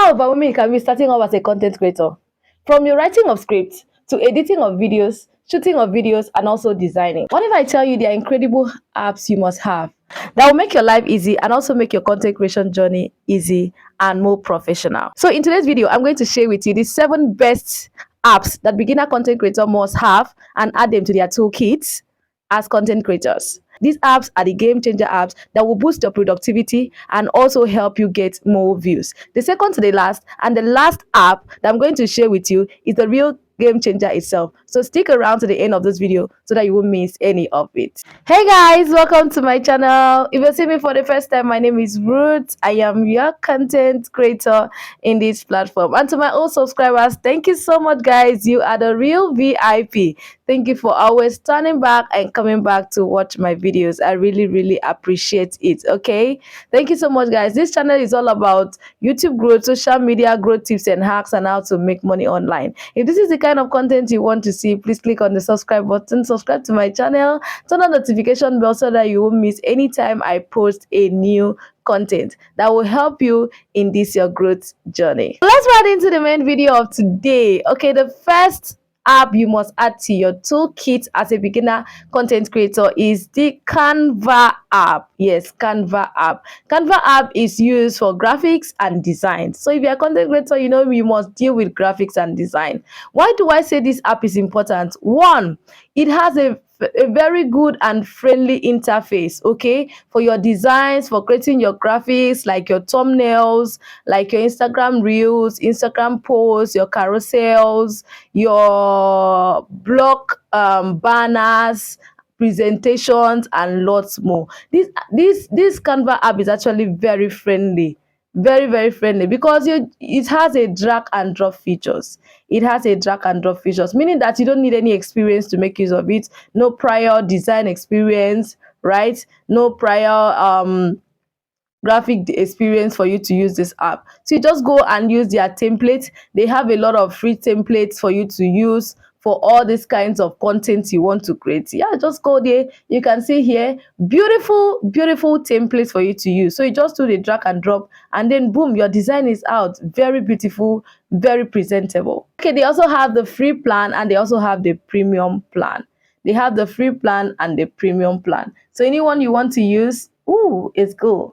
How overwhelming can be starting off as a content creator? From your writing of scripts to editing of videos, shooting of videos, and also designing. What if I tell you there are incredible apps you must have that will make your life easy and also make your content creation journey easy and more professional? So in today's video, I'm going to share with you the 7 best apps that beginner content creator must have and add them to their toolkits as content creators. These apps are the game changer apps that will boost your productivity and also help you get more views. The second to the last and the last app that I'm going to share with you is the real game changer itself. So stick around to the end of this video so that you won't miss any of it. Hey guys, welcome to my channel. If you're seeing me for the first time, my name is Ruth. I am your content creator in this platform. And to my old subscribers, thank you so much guys. You are the real VIP. Thank you for always turning back and coming back to watch my videos. I really appreciate it. Okay, thank you so much guys. This channel is all about YouTube growth, social media growth tips and hacks, and how to make money online. If this is the kind of content you want to see, please click on the subscribe button, subscribe to my channel, turn on the notification bell so that you won't miss anytime I post a new content that will help you in this your growth journey. Let's right into the main video of today. Okay, the first app you must add to your toolkit as a beginner content creator is the Canva app. Yes, Canva app. Canva app is used for graphics and design. So if you're a content creator, you know you must deal with graphics and design. Why do I say this app is important? One, it has a very good and friendly interface, okay, for your designs, for creating your graphics, like your thumbnails, like your Instagram reels, Instagram posts, your carousels, your blog banners, presentations, and lots more. This Canva app is actually very friendly, very friendly, because it has a drag and drop features. It has a drag and drop features, meaning that you don't need any experience to make use of it. No prior design experience, right? No prior graphic experience for you to use this app. So you just go and use their template. They have a lot of free templates for you to use for all these kinds of content you want to create. Yeah, just go there. You can see here beautiful templates for you to use. So you just do the drag and drop, and then boom, your design is out. Very beautiful, very presentable. Okay, they also have the free plan and they also have the premium plan. They have the free plan and the premium plan. So anyone you want to use, ooh, it's cool.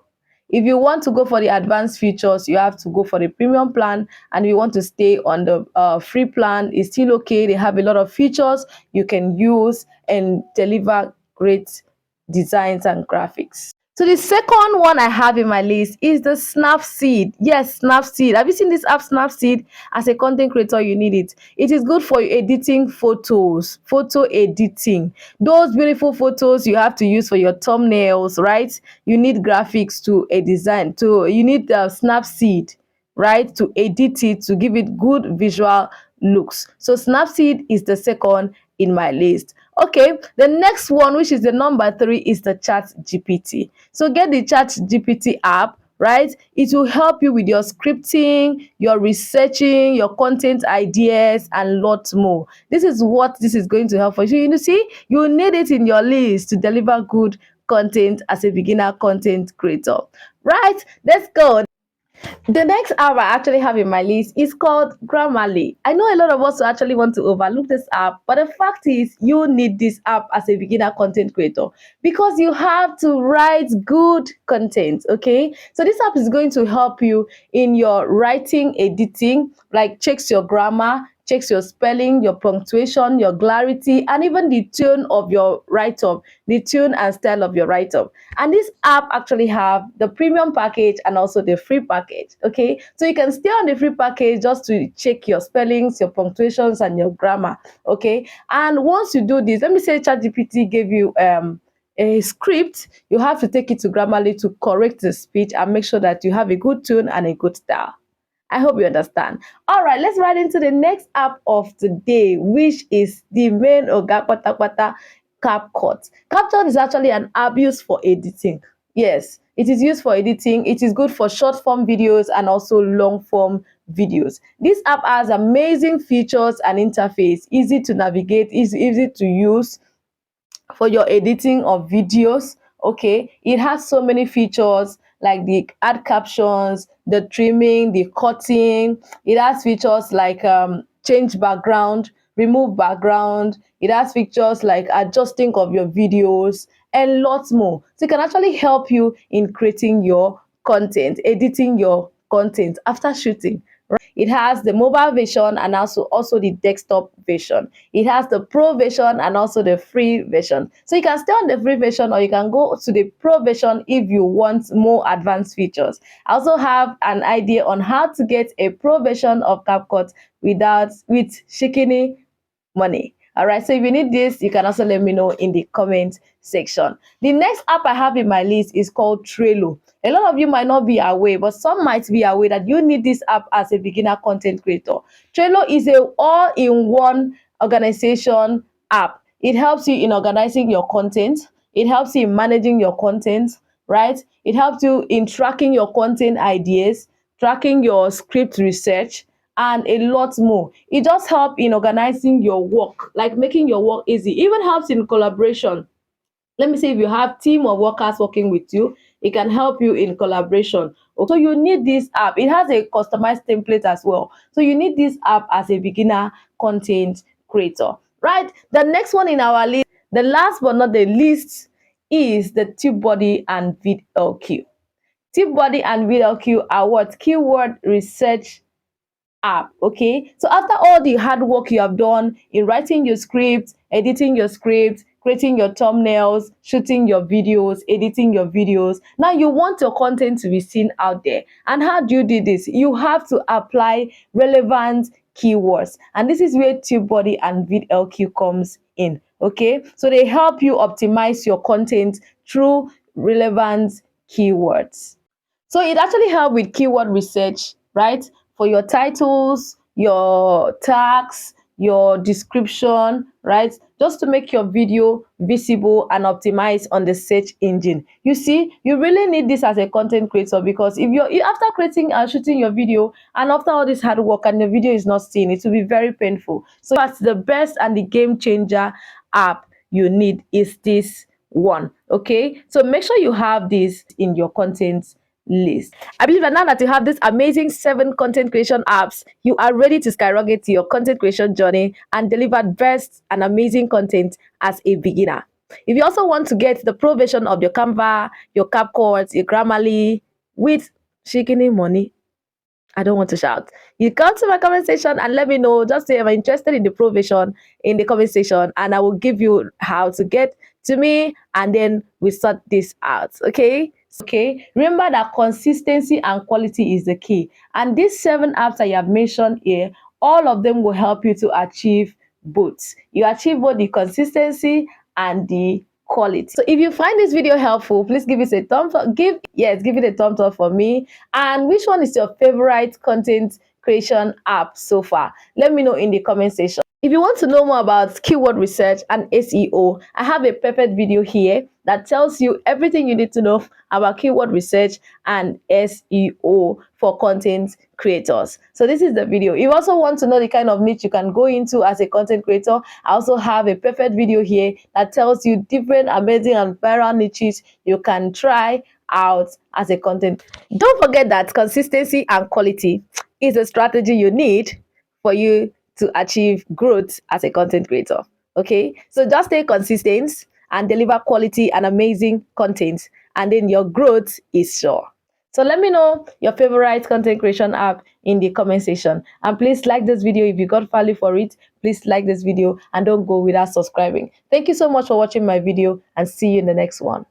If you want to go for the advanced features, you have to go for the premium plan, and if you want to stay on the free plan, it's still okay. They have a lot of features you can use and deliver great designs and graphics. So the second one I have in my list is the Snapseed. Yes, Snapseed. Have you seen this app, Snapseed? As a content creator, you need it. It is good for editing photos, photo editing. Those beautiful photos you have to use for your thumbnails, right? You need graphics to a design. You need Snapseed, right, to edit it, to give it good visual looks. So Snapseed is the second in my list. Okay, the next one, which is the number 3, is the ChatGPT. So get the ChatGPT app, right? It will help you with your scripting, your researching, your content ideas, and lots more. This is what this is going to help for you. You see, you need it in your list to deliver good content as a beginner content creator, right? Let's go. The next app I actually have in my list is called Grammarly. I know a lot of us actually want to overlook this app, but the fact is you need this app as a beginner content creator because you have to write good content, okay? So this app is going to help you in your writing, editing, like checks your grammar, checks your spelling, your punctuation, your clarity, and even the tone of your write-up, the tune and style of your write-up. And this app actually have the premium package and also the free package, okay? So you can stay on the free package just to check your spellings, your punctuations, and your grammar, okay? And once you do this, let me say ChatGPT gave you a script, you have to take it to Grammarly to correct the speech and make sure that you have a good tune and a good style. I hope you understand. All right, let's right into the next app of today, which is the main Oga Patapata CapCut. CapCut is actually an app used for editing. Yes, it is used for editing. It is good for short form videos and also long form videos. This app has amazing features and interface, easy to navigate, easy to use for your editing of videos. Okay, it has so many features like the add captions, the trimming, the cutting. It has features like change background, remove background. It has features like adjusting of your videos and lots more. So it can actually help you in creating your content, editing your content after shooting. It has the mobile version and also the desktop version. It has the pro version and also the free version. So you can stay on the free version or you can go to the pro version if you want more advanced features. I also have an idea on how to get a pro version of CapCut with shikini money. All right, so if you need this, you can also let me know in the comment section. The next app I have in my list is called Trello. A lot of you might not be aware, but some might be aware that you need this app as a beginner content creator. Trello is a all-in-one organization app. It helps you in organizing your content. It helps you in managing your content, right? It helps you in tracking your content ideas, tracking your script research, and a lot more. It just helps in organizing your work, like making your work easy. It even helps in collaboration. Let me say if you have team of workers working with you, it can help you in collaboration. So you need this app. It has a customized template as well. So you need this app as a beginner content creator, right? The next one in our list, the last but not the least, is the TubeBuddy and VidLQ. TubeBuddy and VidLQ are what? Keyword research app. Okay, so after all the hard work you have done in writing your script, editing your script, creating your thumbnails, shooting your videos, editing your videos, now you want your content to be seen out there. And how do you do this? You have to apply relevant keywords, and this is where TubeBuddy and VidLQ comes in. Okay, so they help you optimize your content through relevant keywords. So it actually helps with keyword research, right? For your titles, your tags, your description, right? Just to make your video visible and optimized on the search engine. You see, you really need this as a content creator, because if you're after creating and shooting your video and after all this hard work and the video is not seen, it will be very painful. So that's the best and the game changer app you need is this one. Okay, so make sure you have this in your content list. I believe that now that you have this amazing 7 content creation apps, you are ready to skyrocket your content creation journey and deliver best and amazing content as a beginner. If you also want to get the pro version of your Canva, your CapCut, your Grammarly with shikini money, I don't want to shout. You come to my comment section and let me know. Just say I'm interested in the pro version in the comment section, and I will give you how to get to me, and then we sort this out. Okay, remember that consistency and quality is the key, and these 7 apps I have mentioned here, all of them will help you to achieve both. You achieve both the consistency and the quality. So if you find this video helpful, please give it a thumbs up. Give it a thumbs up for me. And which one is your favorite content creation app so far? Let me know in the comment section. If you want to know more about keyword research and SEO, I have a perfect video here that tells you everything you need to know about keyword research and SEO for content creators. So this is the video. If you also want to know the kind of niche you can go into as a content creator, I also have a perfect video here that tells you different amazing and viral niches you can try out as a content. Don't forget that consistency and quality is a strategy you need for you to achieve growth as a content creator. Okay, so just stay consistent and deliver quality and amazing content, and then your growth is sure. So let me know your favorite content creation app in the comment section, and please like this video if you got value for it. Please like this video and don't go without subscribing. Thank you so much for watching my video, and see you in the next one.